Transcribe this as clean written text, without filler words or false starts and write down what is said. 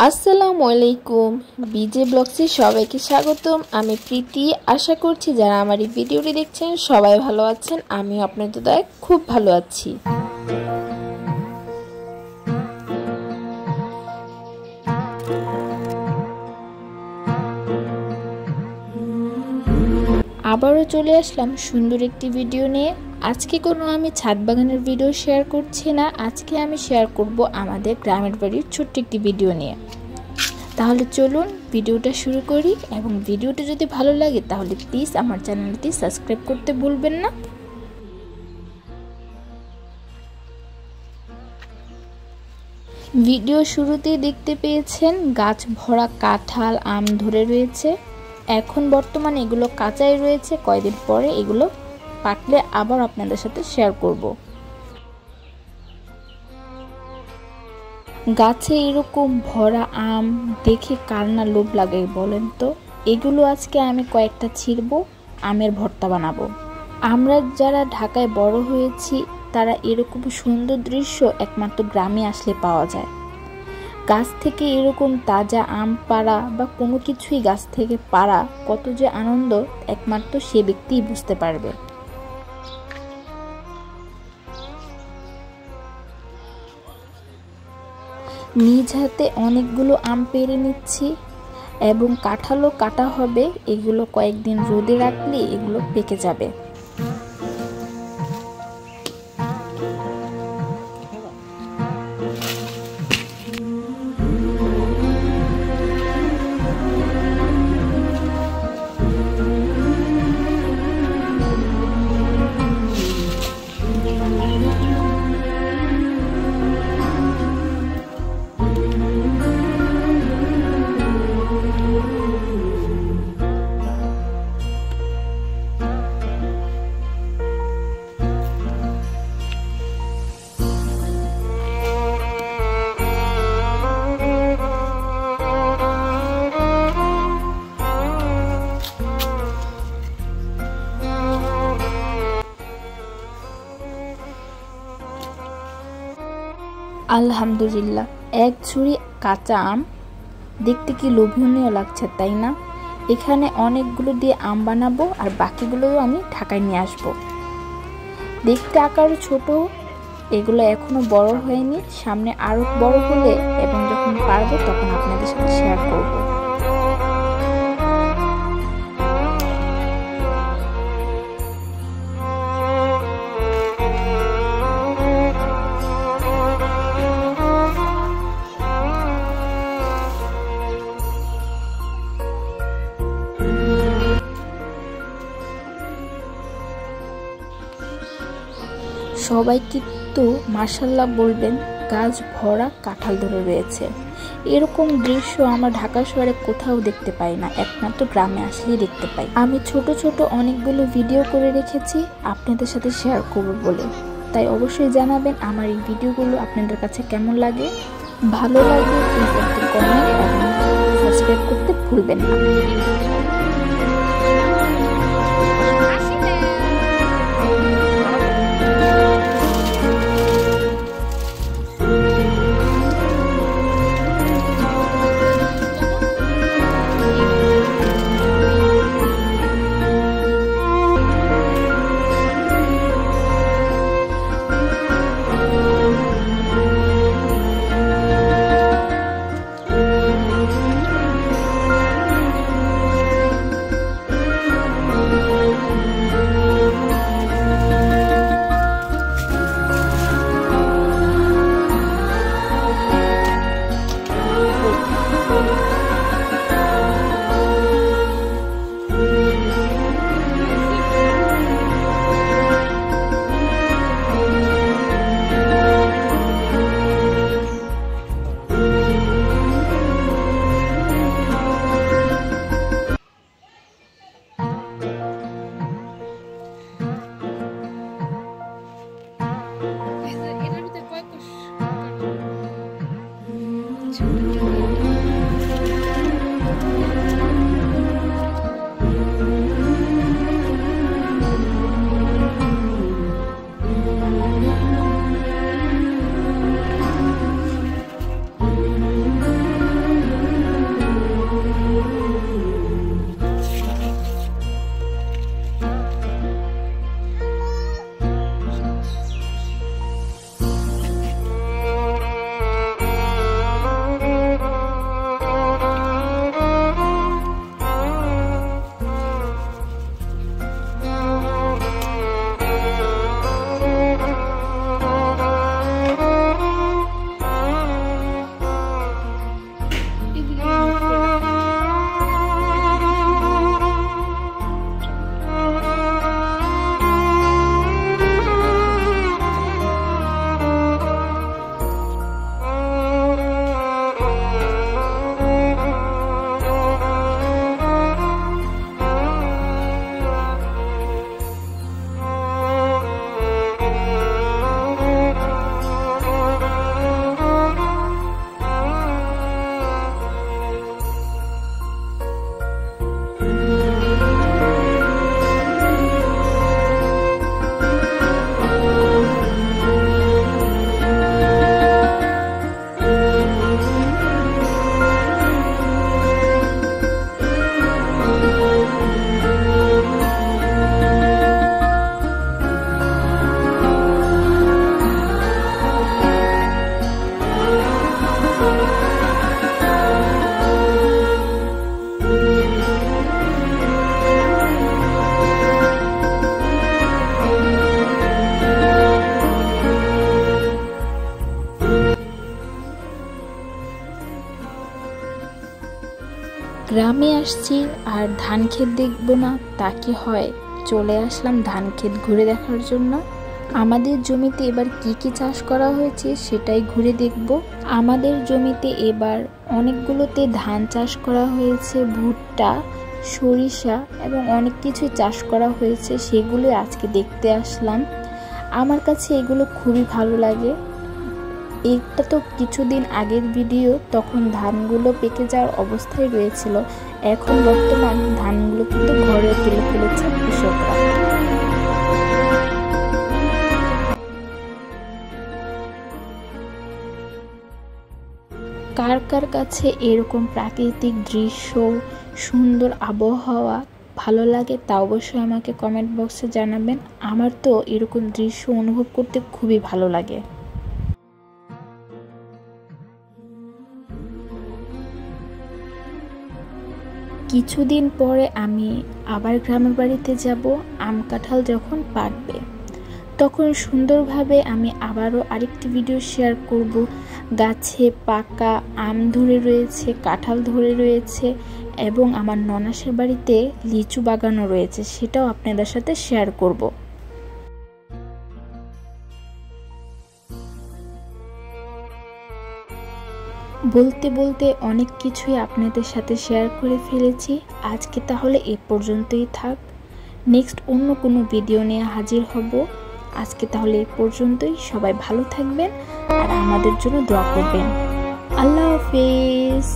আসসালামু আলাইকুম বিজে ব্লগসে সবাইকে স্বাগতম। আমি প্রীতি। আশা করছি যারা আমার এই ভিডিওটি দেখছেন সবাই ভালো আছেন। আমিও আপনাদের দয়ায় খুব ভালো আছি। আবারও চলে আসলাম সুন্দর একটি ভিডিও নিয়ে। আজকে কোনো আমি ছাদ বাগানের ভিডিও শেয়ার করছি না, আজকে আমি শেয়ার করব আমাদের গ্রামের বাড়ির ছোট্ট একটি ভিডিও নিয়ে। তাহলে চলুন ভিডিওটা শুরু করি, এবং ভিডিওটা যদি ভালো লাগে তাহলে প্লিজ আমার চ্যানেলটি সাবস্ক্রাইব করতে ভুলবেন না। ভিডিও শুরুতেই দেখতে পেয়েছেন গাছ ভরা কাঁঠাল আম ধরে রয়েছে। এখন বর্তমানে এগুলো কাঁচাই রয়েছে, কয়েকদিন পরে এগুলো পাকলে আবার আপনাদের সাথে শেয়ার করব। গাছে এরকম ভরা আম দেখে কার না লোভ লাগে বলেন তো। এগুলো আজকে আমি কয়েকটা ছিঁড়বো, আমের ভর্তা বানাবো। আমরা যারা ঢাকায় বড় হয়েছি তারা এরকম সুন্দর দৃশ্য একমাত্র গ্রামে আসলে পাওয়া যায়। গাছ থেকে এরকম তাজা আম পাড়া বা কোনো কিছুই গাছ থেকে পাড়া কত যে আনন্দ একমাত্র সে ব্যক্তিই বুঝতে পারবে। নিজ হাতে অনেকগুলো আম পেড়ে নিচ্ছি, এবং কাঁঠালও কাটা হবে। এগুলো কয়েকদিন রোদে রাখলে এগুলো পেকে যাবে। আলহামদুলিল্লাহ, এক ঝুড়ি কাঁচা আম দেখতে কি লোভনীয় লাগছে, তাই না? এখানে অনেকগুলো দিয়ে আম বানাবো, আর বাকিগুলোও আমি ঢাকায় নিয়ে আসবো। দেখতে আকারে ছোট, এগুলো এখনো বড় হয়নি, সামনে আরো বড় হলে এবং যখন পারবো তখন আপনাদের সাথে শেয়ার করবো। সবাই কিন্তু মাশাআল্লাহ বলবেন, গাছ ভরা কাঁঠাল ধরে রয়েছে। এরকম দৃশ্য আমরা ঢাকা শহরে কোথাও দেখতে পাই না, একমাত্র গ্রামে আসলেই দেখতে পাই। আমি ছোট ছোট অনেকগুলো ভিডিও করে রেখেছি আপনাদের সাথে শেয়ার করব বলে, তাই অবশ্যই জানাবেন আমার এই ভিডিওগুলো আপনাদের কাছে কেমন লাগে। ভালো লাগলে প্লিজ একটা কমেন্ট এবং সাবস্ক্রাইব করতে ভুলবেন না। গ্রামে আসছি আর ধান ক্ষেত দেখবো না তা কি হয়? চলে আসলাম ধান ক্ষেত ঘুরে দেখার জন্য। আমাদের জমিতে এবার কি কি চাষ করা হয়েছে সেটাই ঘুরে দেখব। আমাদের জমিতে এবার অনেকগুলোতে ধান চাষ করা হয়েছে, ভুট্টা, সরিষা এবং অনেক কিছু চাষ করা হয়েছে, সেগুলো আজকে দেখতে আসলাম। আমার কাছে এগুলো খুবই ভালো লাগে। এটা তো কিছুদিন আগের ভিডিও, তখন ধানগুলো পেকে যাওয়ার অবস্থায় রয়েছিল। এখন বর্তমান ধানগুলো কিন্তু ঘরে তুলে ফেলেছে কৃষকরা। কার কার কাছে এরকম প্রাকৃতিক দৃশ্য, সুন্দর আবহাওয়া ভালো লাগে তা অবশ্যই আমাকে কমেন্ট বক্সে জানাবেন। আমার তো এরকম দৃশ্য অনুভব করতে খুবই ভালো লাগে। কিছুদিন পরে আমি আবার গ্রামের বাড়িতে যাব। আম কাঁঠাল যখন পাকবে তখন সুন্দরভাবে আমি আবারও আরেকটি ভিডিও শেয়ার করব। গাছে পাকা আম ধরে রয়েছে, কাঁঠাল ধরে রয়েছে এবং আমার ননাসের বাড়িতে লিচু বাগানও রয়েছে, সেটাও আপনাদের সাথে শেয়ার করব। বলতে বলতে অনেক কিছুই আপনাদের সাথে শেয়ার করে ফেলেছি। আজকে তাহলে এ পর্যন্তই থাক। নেক্সট অন্য কোনো ভিডিও নিয়ে হাজির হব। আজকে তাহলে এ পর্যন্তই। সবাই ভালো থাকবেন আর আমাদের জন্য দোয়া করবেন। আল্লাহ হাফেজ।